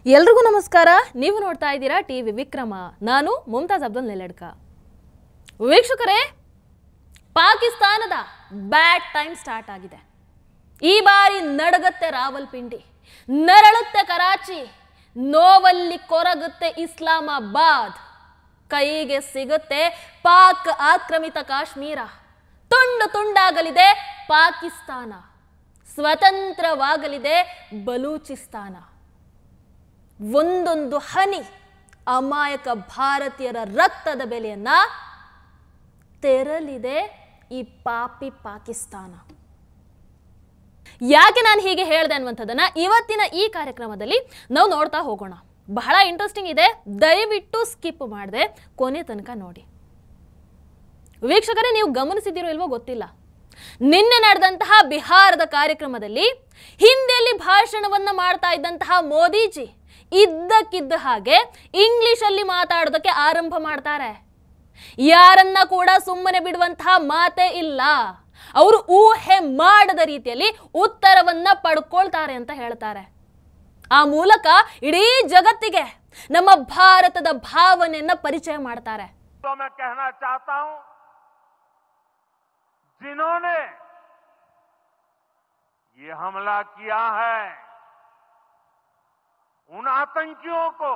ಎಲ್ರಿಗೂ ನಮಸ್ಕಾರ. ನೀವು ನೋಡ್ತಾ ಇದ್ದೀರಾ ಟಿವಿ ವಿಕ್ರಮ. ನಾನು ಮುಮ್ತಾಜ್ ಅಬ್ದುಲ್ ನೆಲೆಡ್ಕ. ವೀಕ್ಷಕರೇ, ಪಾಕಿಸ್ತಾನದ ಬ್ಯಾಡ್ ಟೈಮ್ ಸ್ಟಾರ್ಟ್ ಆಗಿದೆ. ಈ ಬಾರಿ ನಡಗತ್ತೆ ರಾವಲ್ಪಿಂಡಿ, ನರಳುತ್ತೆ ಕರಾಚಿ, ನೋವಲ್ಲಿ ಕೊರಗುತ್ತೆ ಇಸ್ಲಾಮಾಬಾದ್, ಕೈಗೆ ಸಿಗುತ್ತೆ ಪಾಕ್ ಆಕ್ರಮಿತ ಕಾಶ್ಮೀರ, ತುಂಡು ತುಂಡಾಗಲಿದೆ ಪಾಕಿಸ್ತಾನ, ಸ್ವತಂತ್ರವಾಗಲಿದೆ ಬಲೂಚಿಸ್ತಾನ. ಒಂದೊಂದು ಹನಿ ಅಮಾಯಕ ಭಾರತೀಯರ ರಕ್ತದ ಬೆಲೆಯನ್ನ ತೆರಲಿದೆ ಈ ಪಾಪಿ ಪಾಕಿಸ್ತಾನ. ಯಾಕೆ ನಾನು ಹೀಗೆ ಹೇಳಿದೆ ಅನ್ನುವಂಥದ್ದನ್ನ ಇವತ್ತಿನ ಈ ಕಾರ್ಯಕ್ರಮದಲ್ಲಿ ನಾವು ನೋಡ್ತಾ ಹೋಗೋಣ. ಬಹಳ ಇಂಟ್ರೆಸ್ಟಿಂಗ್ ಇದೆ, ದಯವಿಟ್ಟು ಸ್ಕಿಪ್ ಮಾಡದೆ ಕೊನೆ ತನಕ ನೋಡಿ. ವೀಕ್ಷಕರೇ, ನೀವು ಗಮನಿಸಿದಿರೋ ಇಲ್ವೋ ಗೊತ್ತಿಲ್ಲ, ನಿನ್ನೆ ನಡೆದಂತಹ ಬಿಹಾರದ ಕಾರ್ಯಕ್ರಮದಲ್ಲಿ ಹಿಂದಿಯಲ್ಲಿ ಭಾಷಣವನ್ನ ಮಾಡ್ತಾ ಇದ್ದಂತಹ ಮೋದಿಜಿ ಇದ್ದಕ್ಕಿದ್ದ ಹಾಗೆ ಇಂಗ್ಲಿಷ್ ಅಲ್ಲಿ ಮಾತಾಡೋದಕ್ಕೆ ಆರಂಭ ಮಾಡ್ತಾರೆ. ಯಾರನ್ನ ಕೂಡ ಸುಮ್ಮನೆ ಬಿಡುವಂತಹ ಮಾತೇ ಇಲ್ಲ. ಅವರು ಊಹೆ ಮಾಡದ ರೀತಿಯಲ್ಲಿ ಉತ್ತರವನ್ನ ಪಡ್ಕೊಳ್ತಾರೆ ಅಂತ ಹೇಳ್ತಾರೆ. ಆ ಮೂಲಕ ಇಡೀ ಜಗತ್ತಿಗೆ ನಮ್ಮ ಭಾರತದ ಭಾವನೆಯನ್ನ ಪರಿಚಯ ಮಾಡ್ತಾರೆ. जिन्होंने ये हमला किया है, उन आतंकियों को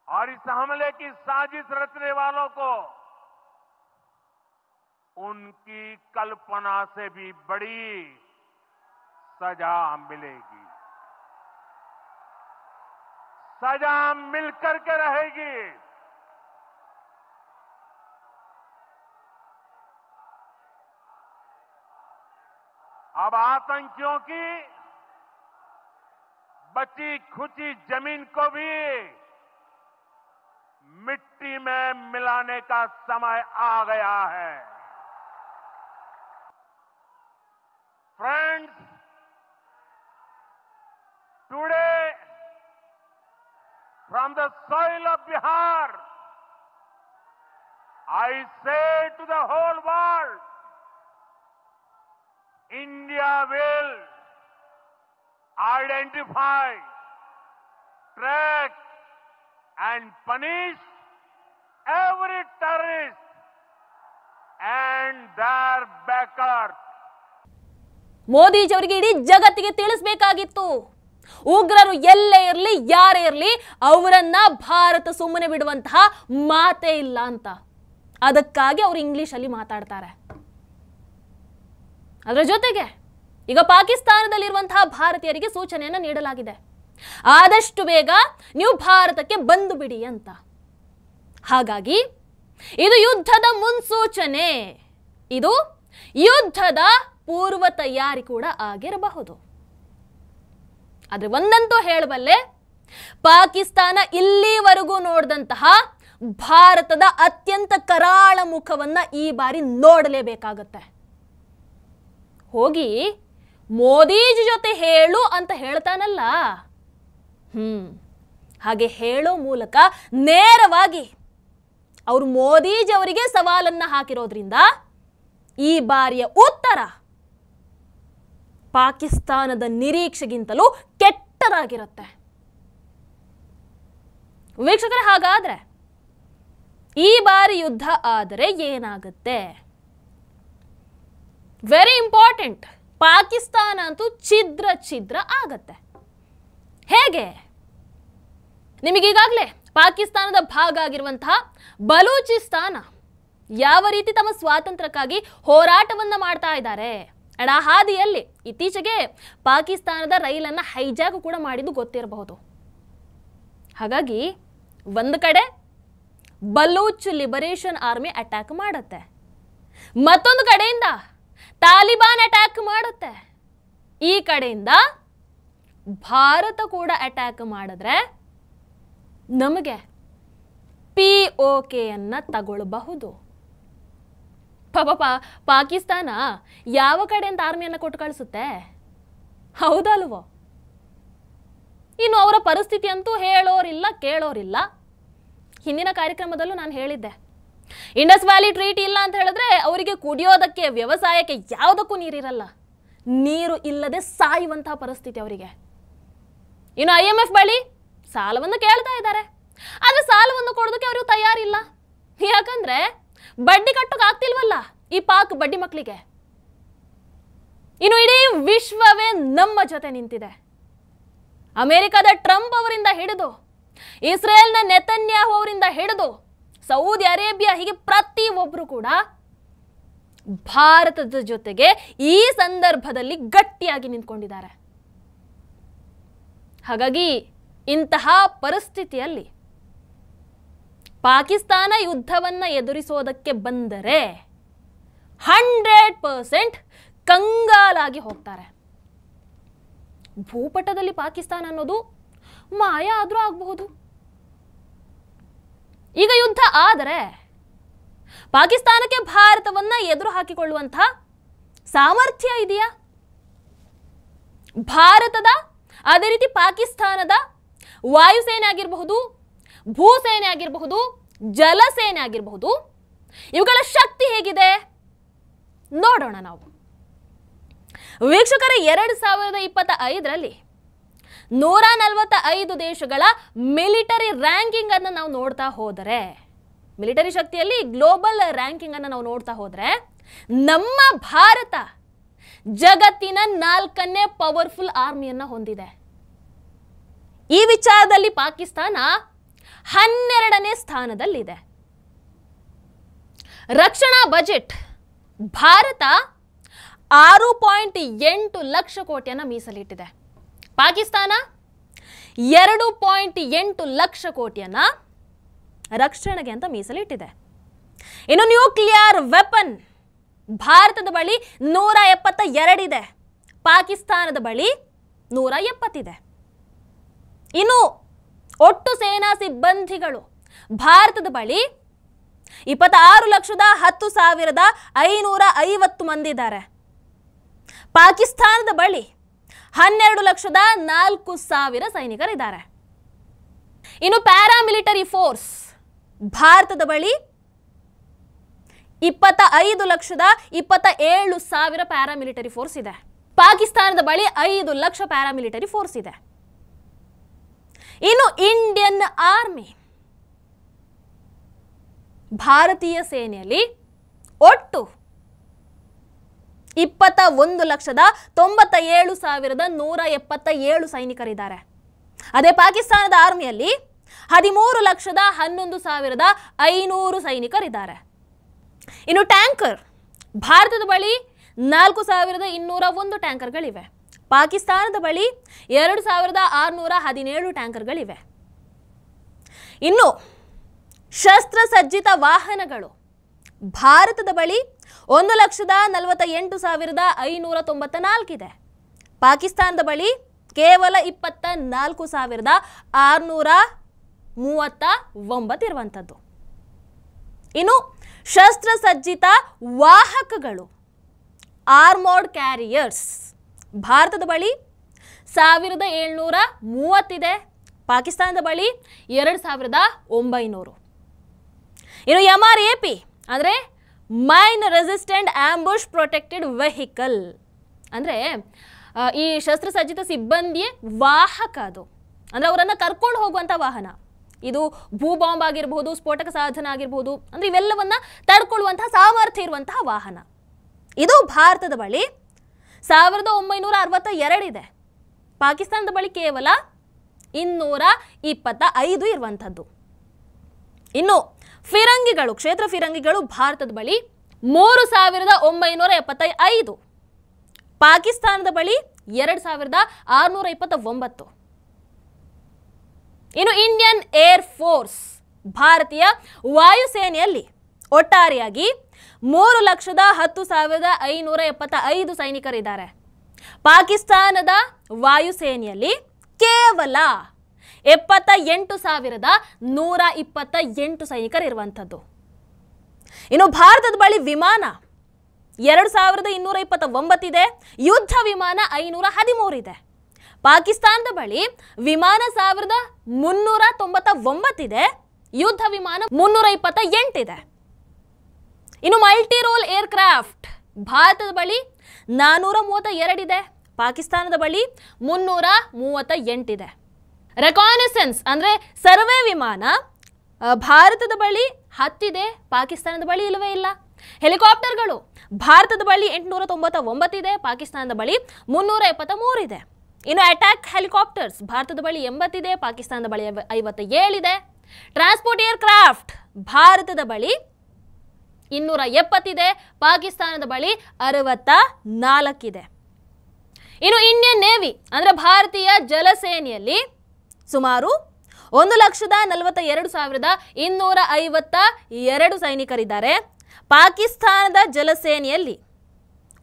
और इस हमले की साजिश रचने वालों को उनकी कल्पना से भी बड़ी सजा मिलेगी, सजा मिलकर के रहेगी. अब आतंकियों की बची खुची जमीन को भी मिट्टी में मिलाने का समय आ गया है. Friends, today from the soil of Bihar, I say to the whole world, India will identify, track and punish every terrorist and their backers. Modiji ಅವರಿಗೆ ಇಡೀ ಜಗತ್ತಿಗೆ ತಿಳಿಸಬೇಕಾಗಿತ್ತು, ಉಗ್ರರು ಎಲ್ಲೇ ಇರಲಿ ಯಾರೇ ಇರಲಿ ಅವರನ್ನ ಭಾರತ ಸುಮ್ಮನೆ ಬಿಡುವಂತಹ ಮಾತೇ ಇಲ್ಲ ಅಂತ. ಅದಕ್ಕಾಗಿ ಅವರು ಇಂಗ್ಲಿಷ್ ಅಲ್ಲಿ ಮಾತಾಡ್ತಾರೆ. ಅದರ ಜೊತೆಗೆ ಈಗ ಪಾಕಿಸ್ತಾನದಲ್ಲಿರುವಂತಹ ಭಾರತೀಯರಿಗೆ ಸೂಚನೆಯನ್ನು ನೀಡಲಾಗಿದೆ, ಆದಷ್ಟು ಬೇಗ ನೀವು ಭಾರತಕ್ಕೆ ಬಂದು ಬಿಡಿ ಅಂತ. ಹಾಗಾಗಿ ಇದು ಯುದ್ಧದ ಮುನ್ಸೂಚನೆ, ಇದು ಯುದ್ಧದ ಪೂರ್ವ ತಯಾರಿ ಕೂಡ ಆಗಿರಬಹುದು. ಆದ್ರೆ ಒಂದಂತೂ ಹೇಳಬಲ್ಲೆ, ಪಾಕಿಸ್ತಾನ ಇಲ್ಲಿವರೆಗೂ ನೋಡಿದಂತಹ ಭಾರತದ ಅತ್ಯಂತ ಕರಾಳ ಮುಖವನ್ನ ಈ ಬಾರಿ ನೋಡಲೇಬೇಕಾಗತ್ತೆ. ಹೋಗಿ ಮೋದಿಜಿ ಜೊತೆ ಹೇಳು ಅಂತ ಹೇಳ್ತಾನಲ್ಲ, ಹಾಗೆ ಹೇಳೋ ಮೂಲಕ ನೇರವಾಗಿ ಅವರು ಮೋದಿಜಿ ಅವರಿಗೆ ಸವಾಲನ್ನ ಹಾಕಿರೋದ್ರಿಂದ ಈ ಬಾರಿಯ ಉತ್ತರ ಪಾಕಿಸ್ತಾನದ ನಿರೀಕ್ಷೆಗಿಂತಲೂ ಕೆಟ್ಟದಾಗಿರುತ್ತೆ. ವೀಕ್ಷಕರೇ, ಹಾಗಾದ್ರೆ ಈ ಬಾರಿ ಯುದ್ಧ ಆದರೆ ಏನಾಗುತ್ತೆ? Very important. ಪಾಕಿಸ್ತಾನ ಅಂತೂ ಛಿದ್ರ ಛಿದ್ರ ಆಗತ್ತೆ. ಹೇಗೆ? ನಿಮಗೀಗಾಗಲೇ ಪಾಕಿಸ್ತಾನದ ಭಾಗ ಆಗಿರುವಂತಹ ಬಲೂಚಿಸ್ತಾನ ಯಾವ ರೀತಿ ತಮ್ಮ ಸ್ವಾತಂತ್ರ್ಯಕ್ಕಾಗಿ ಹೋರಾಟವನ್ನ ಮಾಡ್ತಾ ಇದ್ದಾರೆ, ಆ ಹಾದಿಯಲ್ಲಿ ಇತ್ತೀಚೆಗೆ ಪಾಕಿಸ್ತಾನದ ರೈಲನ್ನ ಹೈಜಾಕ್ ಕೂಡ ಮಾಡಿದ್ದು ಗೊತ್ತಿರಬಹುದು. ಹಾಗಾಗಿ ಒಂದು ಕಡೆ ಬಲೂಚ್ ಲಿಬರೇಷನ್ ಆರ್ಮಿ ಅಟ್ಯಾಕ್ ಮಾಡುತ್ತೆ, ಮತ್ತೊಂದು ಕಡೆಯಿಂದ ತಾಲಿಬಾನ್ ಅಟ್ಯಾಕ್ ಮಾಡುತ್ತೆ, ಈ ಕಡೆಯಿಂದ ಭಾರತ ಕೂಡ ಅಟ್ಯಾಕ್ ಮಾಡಿದ್ರೆ ನಮಗೆ POK ಅನ್ನ ತಗೊಳ್ಳಬಹುದು. ಪಾಪ ಪಾಕಿಸ್ತಾನ ಯಾವ ಕಡೆಯಿಂದ ಆರ್ಮಿಯನ್ನ ಕೊಟ್ಟು ಕಳಿಸುತ್ತೆ? ಹೌದಲ್ವೋ? ಇನ್ನು ಅವರ ಪರಿಸ್ಥಿತಿ ಅಂತೂ ಹೇಳೋರಿಲ್ಲ ಕೇಳೋರಿಲ್ಲ. ಹಿಂದಿನ ಕಾರ್ಯಕ್ರಮದಲ್ಲೂ ನಾನು ಹೇಳಿದ್ದೆ, ಇಂಡಸ್ ವ್ಯಾಲಿ ಟ್ರೀಟಿ ಇಲ್ಲ ಅಂತ ಹೇಳಿದ್ರೆ ಅವರಿಗೆ ಕುಡಿಯೋದಕ್ಕೆ ವ್ಯವಸಾಯಕ್ಕೆ ಯಾವುದಕ್ಕೂ ನೀರಿರಲ್ಲ, ನೀರು ಇಲ್ಲದೆ ಸಾಯುವಂತಹ ಪರಿಸ್ಥಿತಿ ಅವರಿಗೆ. ಇನ್ನು IMF ಬಳಿ ಸಾಲವನ್ನು ಕೇಳ್ತಾ ಇದ್ದಾರೆ. ಆದರೆ ಸಾಲವನ್ನು ಕೊಡೋದಕ್ಕೆ ಅವರು ತಯಾರಿಲ್ಲ. ಯಾಕಂದ್ರೆ ಬಡ್ಡಿ ಕಟ್ಟೋಕೆ ಆಗ್ತಿಲ್ವಲ್ಲ ಈ ಪಾಕ್ ಬಡ್ಡಿ ಮಕ್ಕಳಿಗೆ. ಇನ್ನು ಇಡೀ ವಿಶ್ವವೇ ನಮ್ಮ ಜೊತೆ ನಿಂತಿದೆ. ಅಮೆರಿಕದ ಟ್ರಂಪ್ ಅವರಿಂದ ಹಿಡಿದು ಇಸ್ರೇಲ್ನ ನೆತನ್ಯಾಹು ಅವರಿಂದ ಹಿಡಿದು ಸೌದಿ ಅರೇಬಿಯಾ, ಹೀಗೆ ಪ್ರತಿಯೊಬ್ಬರು ಕೂಡ ಭಾರತದ ಜೊತೆಗೆ ಈ ಸಂದರ್ಭದಲ್ಲಿ ಗಟ್ಟಿಯಾಗಿ ನಿಂತ್ಕೊಂಡಿದ್ದಾರೆ. ಹಾಗಾಗಿ ಇಂತಹ ಪರಿಸ್ಥಿತಿಯಲ್ಲಿ ಪಾಕಿಸ್ತಾನ ಯುದ್ಧವನ್ನ ಎದುರಿಸೋದಕ್ಕೆ ಬಂದರೆ 100% ಕಂಗಾಲಾಗಿ ಹೋಗ್ತಾರೆ. ಭೂಪಟದಲ್ಲಿ ಪಾಕಿಸ್ತಾನ ಅನ್ನೋದು ಮಾಯ ಆದ್ರೂ ಆಗಬಹುದು. ಈಗ ಯುದ್ಧ ಆದರೆ ಪಾಕಿಸ್ತಾನಕ್ಕೆ ಭಾರತವನ್ನ ಎದುರು ಹಾಕಿಕೊಳ್ಳುವಂತಹ ಸಾಮರ್ಥ್ಯ ಇದೆಯಾ? ಭಾರತದ, ಅದೇ ರೀತಿ ಪಾಕಿಸ್ತಾನದ ವಾಯುಸೇನೆ ಆಗಿರಬಹುದು, ಭೂಸೇನೆ ಆಗಿರಬಹುದು, ಜಲಸೇನೆ ಆಗಿರಬಹುದು, ಇವುಗಳ ಶಕ್ತಿ ಹೇಗಿದೆ ನೋಡೋಣ ನಾವು. ವೀಕ್ಷಕರೇ, 2025ರಲ್ಲಿ 145 ದೇಶಗಳ ಮಿಲಿಟರಿ ರ್ಯಾಂಕಿಂಗ್ ಅನ್ನು ನಾವು ನೋಡ್ತಾ ಹೋದರೆ, ಮಿಲಿಟರಿ ಶಕ್ತಿಯಲ್ಲಿ ಗ್ಲೋಬಲ್ ರ್ಯಾಂಕಿಂಗ್ ಅನ್ನು ನಾವು ನೋಡ್ತಾ ಹೋದರೆ, ನಮ್ಮ ಭಾರತ ಜಗತ್ತಿನ 4ನೇ ಪವರ್ಫುಲ್ ಆರ್ಮಿಯನ್ನ ಹೊಂದಿದೆ. ಈ ವಿಚಾರದಲ್ಲಿ ಪಾಕಿಸ್ತಾನ 12ನೇ ಸ್ಥಾನದಲ್ಲಿದೆ. ರಕ್ಷಣಾ ಬಜೆಟ್ ಭಾರತ 6.8 ಲಕ್ಷ ಕೋಟಿಯನ್ನ ಮೀಸಲಿಟ್ಟಿದೆ. ಪಾಕಿಸ್ತಾನ 2.8 ಲಕ್ಷ ಕೋಟಿಯನ್ನ ರಕ್ಷಣೆಗೆ ಅಂತ ಮೀಸಲಿಟ್ಟಿದೆ. ಇನ್ನು ನ್ಯೂಕ್ಲಿಯರ್ ವೆಪನ್ ಭಾರತದ ಬಳಿ 172 ಇದೆ, ಪಾಕಿಸ್ತಾನದ ಬಳಿ 170 ಇದೆ. ಇನ್ನು ಒಟ್ಟು ಸೇನಾ ಸಿಬ್ಬಂದಿಗಳು ಭಾರತದ ಬಳಿ 26,10,550 ಮಂದಿ ಇದ್ದಾರೆ. ಪಾಕಿಸ್ತಾನದ ಬಳಿ 12,04,000 ಸೈನಿಕರಿದ್ದಾರೆ. ಇನ್ನು ಪ್ಯಾರಾಮಿಲಿಟರಿ ಫೋರ್ಸ್ ಭಾರತದ ಬಳಿ 25,27,000 ಪ್ಯಾರಾಮಿಲಿಟರಿ ಫೋರ್ಸ್ ಇದೆ. ಪಾಕಿಸ್ತಾನದ ಬಳಿ 5 ಲಕ್ಷ ಪ್ಯಾರಾಮಿಲಿಟರಿ ಫೋರ್ಸ್ ಇದೆ. ಇನ್ನು ಇಂಡಿಯನ್ ಆರ್ಮಿ ಭಾರತೀಯ ಸೇನೆಯಲ್ಲಿ ಒಟ್ಟು 21,97,177 ಸೈನಿಕರಿದ್ದಾರೆ. ಅದೇ ಪಾಕಿಸ್ತಾನದ ಆರ್ಮಿಯಲ್ಲಿ 13,11,500 ಸೈನಿಕರಿದ್ದಾರೆ. ಇನ್ನು ಟ್ಯಾಂಕರ್ ಭಾರತದ ಬಳಿ 4,201 ಟ್ಯಾಂಕರ್ಗಳಿವೆ. ಪಾಕಿಸ್ತಾನದ ಬಳಿ 2,617 ಟ್ಯಾಂಕರ್ಗಳಿವೆ. ಇನ್ನು ಶಸ್ತ್ರಸಜ್ಜಿತ ವಾಹನಗಳು ಭಾರತದ ಬಳಿ 1,48,594 ಇದೆ. ಪಾಕಿಸ್ತಾನದ ಬಳಿ ಕೇವಲ 24,639 ಇರುವಂಥದ್ದು. ಇನ್ನು ಶಸ್ತ್ರಸಜ್ಜಿತ ವಾಹಕಗಳು ಆರ್ಮೋರ್ಡ್ ಕ್ಯಾರಿಯರ್ಸ್ ಭಾರತದ ಬಳಿ 1,730 ಇದೆ. ಪಾಕಿಸ್ತಾನದ ಬಳಿ 2,900. ಇನ್ನು MRAP ಅಂದರೆ main resistant ambush protected vehicle ಅಂದರೆ ಈ ಶಸ್ತ್ರಸಜ್ಜಿತ ಸಿಬ್ಬಂದಿಯೇ ವಾಹಕ. ಅದು ಅಂದರೆ ಅವರನ್ನು ಕರ್ಕೊಂಡು ಹೋಗುವಂಥ ವಾಹನ. ಇದು ಭೂ ಬಾಂಬ್ ಆಗಿರಬಹುದು, ಸ್ಫೋಟಕ ಸಾಧನ ಆಗಿರಬಹುದು, ಅಂದರೆ ಇವೆಲ್ಲವನ್ನ ತಡ್ಕೊಳ್ಳುವಂತಹ ಸಾಮರ್ಥ್ಯ ಇರುವಂತಹ ವಾಹನ. ಇದು ಭಾರತದ ಬಳಿ 1,962 ಇದೆ. ಪಾಕಿಸ್ತಾನದ ಬಳಿ ಕೇವಲ 225 ಇರುವಂಥದ್ದು. ಇನ್ನು ಫಿರಂಗಿಗಳು, ಕ್ಷೇತ್ರ ಫಿರಂಗಿಗಳು ಭಾರತದ ಬಳಿ 3,975, ಪಾಕಿಸ್ತಾನದ ಬಳಿ 2,629. ಇನ್ನು ಇಂಡಿಯನ್ ಏರ್ ಫೋರ್ಸ್ ಭಾರತೀಯ ವಾಯುಸೇನೆಯಲ್ಲಿ ಒಟ್ಟಾರೆಯಾಗಿ 3,10,575 ಸೈನಿಕರಿದ್ದಾರೆ. ಪಾಕಿಸ್ತಾನದ ವಾಯುಸೇನೆಯಲ್ಲಿ ಕೇವಲ 78,128 ಸೈನಿಕರಿರುವಂಥದ್ದು. ಇನ್ನು ಭಾರತದ ಬಳಿ ವಿಮಾನ 2,229 ಇದೆ. ಯುದ್ಧ ವಿಮಾನ 513 ಇದೆ. ಪಾಕಿಸ್ತಾನದ ಬಳಿ ವಿಮಾನ 1,399 ಇದೆ. ಯುದ್ಧ ವಿಮಾನ 328 ಇದೆ. ಇನ್ನು ಮಲ್ಟಿ ರೋಲ್ ಏರ್ಕ್ರಾಫ್ಟ್ ಭಾರತದ ಬಳಿ 432 ಇದೆ. ಪಾಕಿಸ್ತಾನದ ಬಳಿ 338 ಇದೆ. ರೆಕಾನೆಸೆನ್ಸ್ ಅಂದರೆ ಸರ್ವೆ ವಿಮಾನ ಭಾರತದ ಬಳಿ ಹತ್ತಿದೆ, ಪಾಕಿಸ್ತಾನದ ಬಳಿ ಇಲ್ಲವೇ ಇಲ್ಲ. ಹೆಲಿಕಾಪ್ಟರ್ಗಳು ಭಾರತದ ಬಳಿ 899 ಇದೆ, ಪಾಕಿಸ್ತಾನದ ಬಳಿ 373 ಇದೆ. ಇನ್ನು ಅಟ್ಯಾಕ್ ಹೆಲಿಕಾಪ್ಟರ್ಸ್ ಭಾರತದ ಬಳಿ 80 ಇದೆ, ಪಾಕಿಸ್ತಾನದ ಬಳಿ 57 ಇದೆ. ಟ್ರಾನ್ಸ್ಪೋರ್ಟ್ ಏರ್ಕ್ರಾಫ್ಟ್ ಭಾರತದ ಬಳಿ 270 ಇದೆ, ಪಾಕಿಸ್ತಾನದ ಬಳಿ 64 ಇದೆ. ಇನ್ನು ಇಂಡಿಯನ್ ನೇವಿ ಅಂದರೆ ಭಾರತೀಯ ಜಲಸೇನೆಯಲ್ಲಿ ಸುಮಾರು 1,42,252 ಸೈನಿಕರಿದ್ದಾರೆ. ಪಾಕಿಸ್ತಾನದ ಜಲಸೇನೆಯಲ್ಲಿ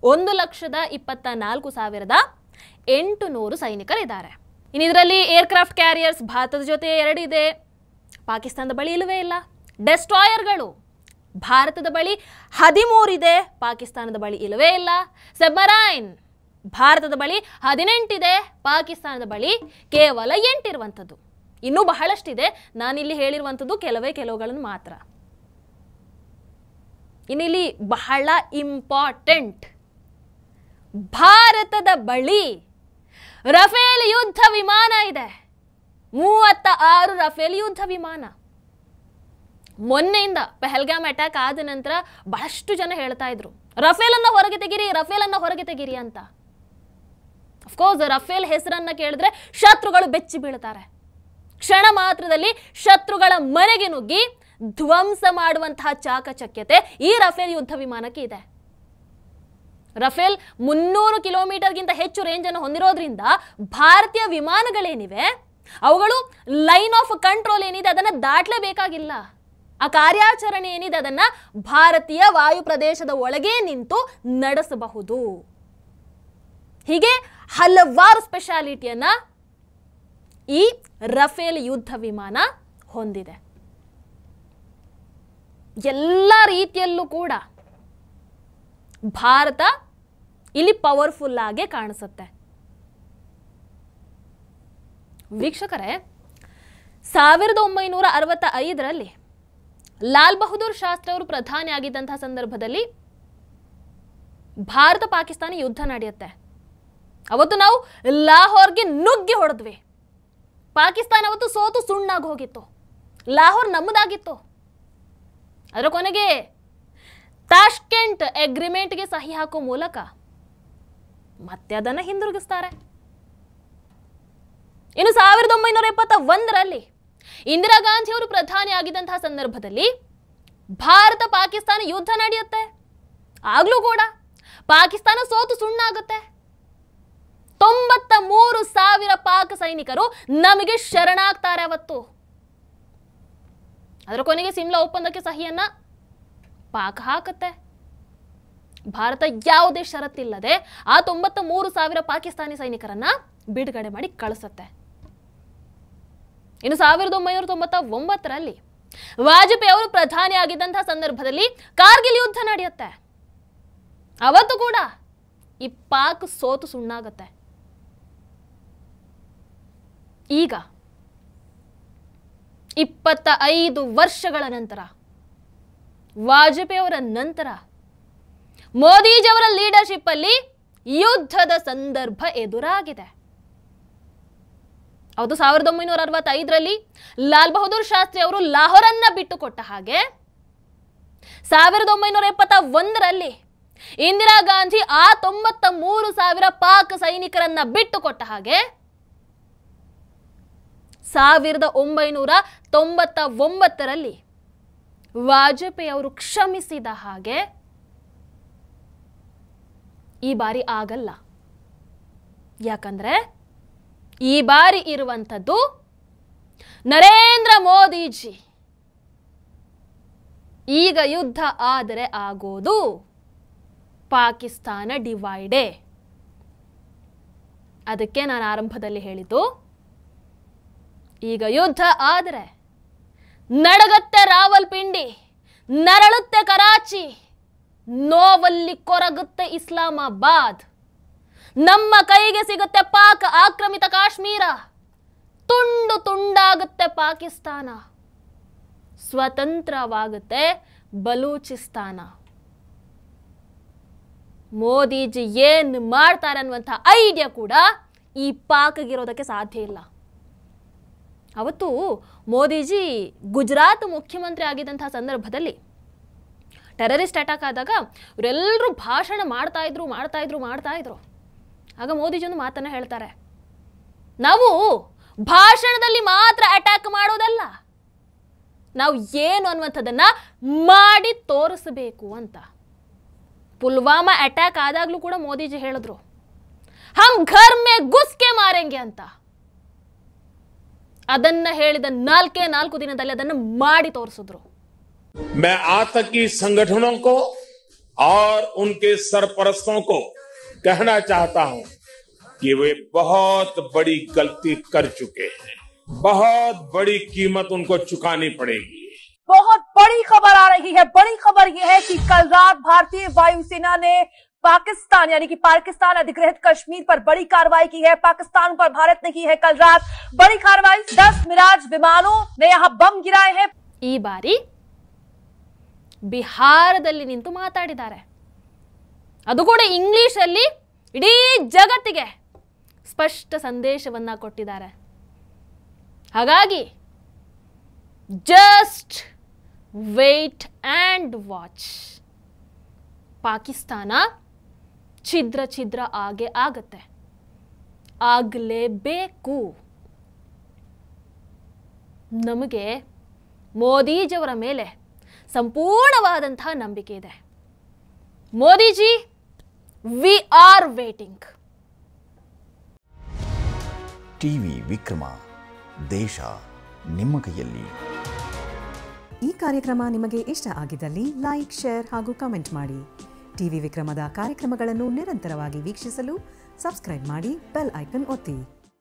1,24,800 ಸೈನಿಕರಿದ್ದಾರೆ. ಇನ್ನು ಇದರಲ್ಲಿ ಏರ್ಕ್ರಾಫ್ಟ್ ಕ್ಯಾರಿಯರ್ಸ್ ಭಾರತದ ಜೊತೆ 2 ಇದೆ, ಪಾಕಿಸ್ತಾನದ ಬಳಿ ಇಲ್ಲವೇ ಇಲ್ಲ. ಡೆಸ್ಟ್ರಾಯರ್ಗಳು ಭಾರತದ ಬಳಿ 13 ಇದೆ, ಪಾಕಿಸ್ತಾನದ ಬಳಿ ಇಲ್ಲವೇ ಇಲ್ಲ. ಸಬ್ಮರೈನ್ ಭಾರತದ ಬಳಿ 18 ಇದೆ, ಪಾಕಿಸ್ತಾನದ ಬಳಿ ಕೇವಲ 8 ಇರುವಂಥದ್ದು. ಇನ್ನೂ ಬಹಳಷ್ಟಿದೆ, ನಾನಿಲ್ಲಿ ಹೇಳಿರುವಂಥದ್ದು ಕೆಲವುಗಳನ್ನು ಮಾತ್ರ. ಇನ್ನಿಲ್ಲಿ ಬಹಳ ಇಂಪಾರ್ಟೆಂಟ್, ಭಾರತದ ಬಳಿ ರಫೇಲ್ ಯುದ್ಧ ವಿಮಾನ ಇದೆ. 36 ರಫೇಲ್ ಯುದ್ಧ ವಿಮಾನ. ಮೊನ್ನೆಯಿಂದ ಪಹಲ್ಗಾಮ್ ಅಟ್ಯಾಕ್ ಆದ ನಂತರ ಬಹಳಷ್ಟು ಜನ ಹೇಳ್ತಾ ಇದ್ರು ರಫೇಲ್ ಅನ್ನ ಹೊರಗೆ ತೆಗಿರಿ ಅಂತ. ಅಫ್ಕೋರ್ಸ್ ರಫೇಲ್ ಹೆಸರನ್ನ ಕೇಳಿದ್ರೆ ಶತ್ರುಗಳು ಬೆಚ್ಚಿ ಬೀಳ್ತಾರೆ. ಕ್ಷಣ ಮಾತ್ರದಲ್ಲಿ ಶತ್ರುಗಳ ಮನೆಗೆ ನುಗ್ಗಿ ಧ್ವಂಸ ಮಾಡುವಂತಹ ಚಾಕಚಕ್ಯತೆ ಈ ರಫೇಲ್ ಯುದ್ಧ ವಿಮಾನಕ್ಕೆ ಇದೆ. ರಫೇಲ್ 300 ಕಿಲೋಮೀಟರ್ಗಿಂತ ಹೆಚ್ಚು ರೇಂಜ್ ಅನ್ನು ಹೊಂದಿರೋದ್ರಿಂದ ಭಾರತೀಯ ವಿಮಾನಗಳೇನಿವೆ ಅವುಗಳು ಲೈನ್ ಆಫ್ ಕಂಟ್ರೋಲ್ ಏನಿದೆ ಅದನ್ನು ದಾಟಲೇಬೇಕಾಗಿಲ್ಲ. ಆ ಕಾರ್ಯಾಚರಣೆ ಏನಿದೆ ಅದನ್ನ ಭಾರತೀಯ ವಾಯು ಪ್ರದೇಶದ ಒಳಗೆ ನಿಂತು ನಡೆಸಬಹುದು. ಹೀಗೆ ಹಲವಾರು ಸ್ಪೆಷಾಲಿಟಿಯನ್ನ ಈ ರಫೇಲ್ ಯುದ್ಧ ವಿಮಾನ ಹೊಂದಿದೆ. ಎಲ್ಲ ರೀತಿಯಲ್ಲೂ ಕೂಡ ಭಾರತ ಇಲ್ಲಿ ಪವರ್ಫುಲ್ ಆಗಿ ಕಾಣಿಸುತ್ತೆ. ವೀಕ್ಷಕರೇ, 1965ರಲ್ಲಿ ಲಾಲ್ ಬಹದ್ದೂರ್ ಶಾಸ್ತ್ರಿ ಅವರು ಪ್ರಧಾನಿ ಆಗಿದ್ದಂತಹ ಸಂದರ್ಭದಲ್ಲಿ ಭಾರತ ಪಾಕಿಸ್ತಾನ ಯುದ್ಧ ನಡೆಯುತ್ತೆ. ಅವತ್ತು ನಾವು ಲಾಹೋರ್ಗೆ ನುಗ್ಗಿ ಹೊಡೆದ್ವಿ. ಪಾಕಿಸ್ತಾನ ಅವತ್ತು ಸೋತು ಸುಣ್ಣಾಗಿ ಹೋಗಿತ್ತು. ಲಾಹೋರ್ ನಮ್ಮದಾಗಿತ್ತು. ಅದರ ಕೊನೆಗೆ ತಾಷ್ಕೆಂಟ್ ಅಗ್ರಿಮೆಂಟ್ಗೆ ಸಹಿ ಹಾಕೋ ಮೂಲಕ ಮತ್ತೆ ಅದನ್ನು ಹಿಂದಿರುಗಿಸ್ತಾರೆ. ಇನ್ನು 1971ರಲ್ಲಿ ಇಂದಿರಾ ಗಾಂಧಿ ಅವರು ಪ್ರಧಾನಿ ಆಗಿದ್ದಂತಹ ಸಂದರ್ಭದಲ್ಲಿ ಭಾರತ ಪಾಕಿಸ್ತಾನ ಯುದ್ಧ ನಡೆಯುತ್ತೆ. ಆಗ್ಲೂ ಕೂಡ ಪಾಕಿಸ್ತಾನ ಸೋತು ಸುಣ್ಣಾಗುತ್ತೆ. 93,000 ಪಾಕ್ ಸೈನಿಕರು ನಮಗೆ ಶರಣಾಗ್ತಾರೆ ಅವತ್ತು. ಅದರ ಕೊನೆಗೆ ಸಿಮ್ಲಾ ಒಪ್ಪಂದಕ್ಕೆ ಸಹಿಯನ್ನ ಪಾಕ್ ಹಾಕುತ್ತೆ. ಭಾರತ ಯಾವುದೇ ಷರತ್ತಿಲ್ಲದೆ ಆ 93,000 ಪಾಕಿಸ್ತಾನಿ ಸೈನಿಕರನ್ನ ಬಿಡುಗಡೆ ಮಾಡಿ ಕಳಿಸುತ್ತೆ. ಇನ್ನು 1999ರಲ್ಲಿ ವಾಜಪೇಯಿ ಅವರು ಪ್ರಧಾನಿ ಆಗಿದ್ದಂತಹ ಸಂದರ್ಭದಲ್ಲಿ ಕಾರ್ಗಿಲ್ ಯುದ್ಧ ನಡೆಯುತ್ತೆ. ಅವತ್ತು ಕೂಡ ಈ ಪಾಕ್ ಸೋತು ಸುಣ್ಣಾಗುತ್ತೆ. ಈಗ 25 ವರ್ಷಗಳ ನಂತರ ವಾಜಪೇಯಿ ಅವರ ನಂತರ ಮೋದಿಜಿಯವರ ಲೀಡರ್ಶಿಪ್ ಅಲ್ಲಿ ಯುದ್ಧದ ಸಂದರ್ಭ ಎದುರಾಗಿದೆ. ಹೌದು, 1965ರಲ್ಲಿ ಲಾಲ್ ಬಹದ್ದೂರ್ ಶಾಸ್ತ್ರಿ ಅವರು ಲಾಹೋರನ್ನ ಬಿಟ್ಟುಕೊಟ್ಟ ಹಾಗೆ 1971ರಲ್ಲಿ ಇಂದಿರಾ ಗಾಂಧಿ ಆ 93,000 ಪಾಕ್ ಸೈನಿಕರನ್ನ ಬಿಟ್ಟುಕೊಟ್ಟ ಹಾಗೆ 1999ರಲ್ಲಿ ವಾಜಪೇಯಿ ಅವರು ಕ್ಷಮಿಸಿದ ಹಾಗೆ ಈ ಬಾರಿ ಆಗಲ್ಲ. ಯಾಕಂದ್ರೆ ಈ ಬಾರಿ ಇರುವಂಥದ್ದು ನರೇಂದ್ರ ಮೋದಿಜಿ. ಈಗ ಯುದ್ಧ ಆದರೆ ಆಗೋದು ಪಾಕಿಸ್ತಾನ ಡಿವೈಡೇ. ಅದಕ್ಕೆ ನಾನು ಆರಂಭದಲ್ಲಿ ಹೇಳಿದ್ದು, ಈಗ ಯುದ್ಧ ಆದರೆ ನಡಗತ್ತೆ ರಾವಲ್ಪಿಂಡಿ, ನರಳುತ್ತೆ ಕರಾಚಿ, ನೋವಲ್ಲಿ ಕೊರಗುತ್ತೆ ಇಸ್ಲಾಮಾಬಾದ್, ನಮ್ಮ ಕೈಗೆ ಸಿಗುತ್ತೆ ಪಾಕ್ ಆಕ್ರಮಿತ ಕಾಶ್ಮೀರ, ತುಂಡು ತುಂಡಾಗುತ್ತೆ ಪಾಕಿಸ್ತಾನ, ಸ್ವತಂತ್ರವಾಗುತ್ತೆ ಬಲೂಚಿಸ್ತಾನ. ಮೋದಿಜಿ ಏನು ಮಾಡ್ತಾರೆ ಅನ್ನುವಂಥ ಐಡಿಯಾ ಕೂಡ ಈ ಪಾಕ್ಗಿರೋದಕ್ಕೆ ಸಾಧ್ಯ ಇಲ್ಲ. ಅವತ್ತು ಮೋದಿಜಿ ಗುಜರಾತ್ ಮುಖ್ಯಮಂತ್ರಿ ಆಗಿದ್ದಂಥ ಸಂದರ್ಭದಲ್ಲಿ ಟೆರರಿಸ್ಟ್ ಅಟ್ಯಾಕ್ ಆದಾಗ ಇವರೆಲ್ಲರೂ ಭಾಷಣ ಮಾಡ್ತಾ ಇದ್ರು. ಆಗ ಮೋದಿಜಿ ಒಂದು ಮಾತನ್ನು ಹೇಳ್ತಾರೆ, ನಾವು ಭಾಷಣದಲ್ಲಿ ಮಾತ್ರ ಅಟ್ಯಾಕ್ ಮಾಡೋದಲ್ಲ, ನಾವು ಏನು ಅನ್ನುವಂಥದ್ದನ್ನ ಮಾಡಿ ತೋರಿಸಬೇಕು ಅಂತ. ಪುಲ್ವಾಮಾ ಅಟ್ಯಾಕ್ ಆದಾಗಲೂ ಕೂಡ ಮೋದಿಜಿ ಹೇಳಿದ್ರು, ಹಮ್ ಘರ್ ಮೇ ಗುಸ್ಕೆ ಮಾರೆಂಗೆ ಅಂತ. ಅದನ್ನ ಹೇಳಿದ 4 ದಿನದಲ್ಲಿ ಅದನ್ನು ಮಾಡಿ ತೋರಿಸಿದ್ರು. मैं आतंकी संगठनों को और उनके सरपरस्तों को कहना चाहता हूं कि वे बहुत बड़ी गलती कर चुके हैं, बहुत बड़ी कीमत उनको चुकानी पड़ेगी। बहुत बड़ी खबर आ रही है। बड़ी खबर यह है कि कल रात भारतीय वायुसेना ने पाकिस्तान यानी कि पाकिस्तान अधिकृत कश्मीर पर बड़ी कार्रवाई की है। पाकिस्तान पर भारत ने की है कल रात बड़ी कार्रवाई। 10 मिराज विमानों ने यहां बम गिराए हैं। ಈ ಬಾರಿ ಬಿಹಾರದಲ್ಲಿ ನಿಂತು ಮಾತಾಡಿದ್ದಾರೆ, ಅದು ಕೂಡ ಇಂಗ್ಲಿಷ್ ಅಲ್ಲಿ ಇಡೀ ಜಗತ್ತಿಗೆ ಸ್ಪಷ್ಟ ಸಂದೇಶವನ್ನ ಕೊಟ್ಟಿದ್ದಾರೆ. ಹಾಗಾಗಿ just wait and watch. Pakistan ಛಿದ್ರ ಆಗತ್ತೆ, ಆಗಲೇಬೇಕು. ನಮಗೆ ಮೋದಿಜಿಯವರ ಮೇಲೆ ಸಂಪೂರ್ಣವಾದಂತಹ ನಂಬಿಕೆ ಇದೆ. Modiji, we are waiting. TV Vikrama, ದೇಶ ನಿಮ್ಮ ಕೈಯಲ್ಲಿ. ಈ ಕಾರ್ಯಕ್ರಮ ನಿಮಗೆ ಇಷ್ಟ ಆಗಿದ್ದಲ್ಲಿ ಲೈಕ್, ಶೇರ್ ಹಾಗೂ ಕಮೆಂಟ್ ಮಾಡಿ. ಟಿವಿ ವಿಕ್ರಮದ ಕಾರ್ಯಕ್ರಮಗಳನ್ನು ನಿರಂತರವಾಗಿ ವೀಕ್ಷಿಸಲು ಸಬ್ಸ್ಕ್ರೈಬ್ ಮಾಡಿ, ಬೆಲ್ ಐಕನ್ ಒತ್ತಿ.